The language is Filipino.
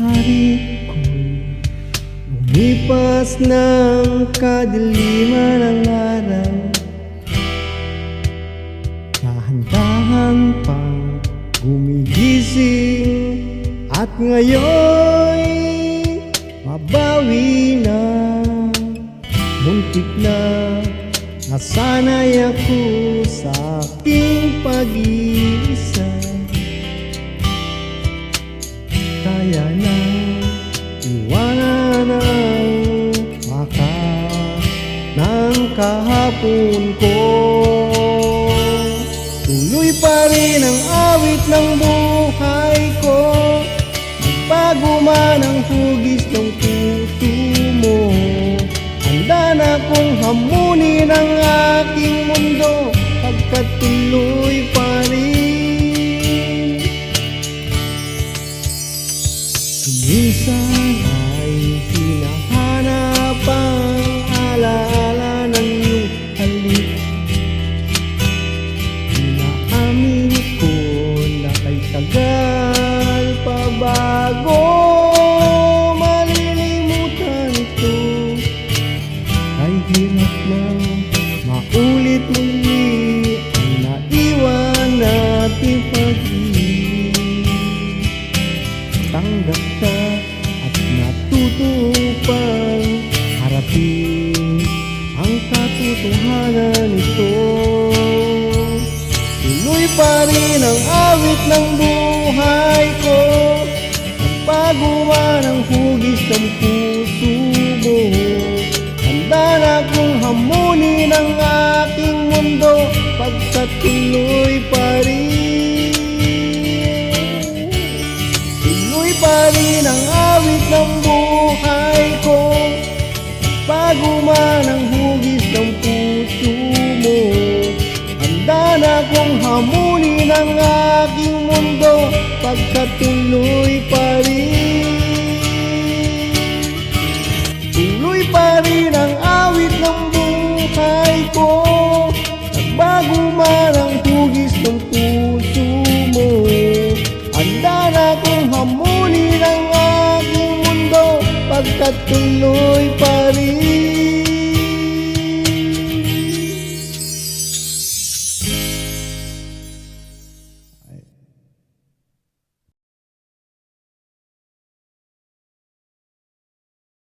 hari ko'y lumipas ng kadiliman ng araw. Dahan-dahan pang gumigising at ngayon mabawi na. Muntik na nasanay ako sa aking pag-iisa. Kaya na iwanan ang wakas ng kahapon ko. Tuloy pa rin ang awit ng buhay ko, magbago man ang hugis ng puso mo. Handa na kong hamunin ang aking mundo, pagkat tuloy pa rin. Minsan ay hinahanap ang alaala ng iyong halik. Inaamin ko na kay tagal pa bago malilimutan ito. Ay hirap na maulit muli ang naiwan nating pag-ibig. Tanggap ka at natuto pang harapin ang katotohanan nito. Tuloy pa rin ang awit ng buhay ko, nagbago man ang hugis ng puso mo. Handa na kong hamunin ang aking mundo, pagkat tuloy pa rin. Tuloy pa rin ang awit ng buhay ko, bago man ang hugis ng puso mo. Handa na kong hamunin ang aking mundo, pagkat tuloy pa rin. Tuloy pa rin ang awit ng buhay ko, nagbago man ang hugis ng puso mo. Handa na kong hamunin ang aking mundo, pagkat tuloy pa rin.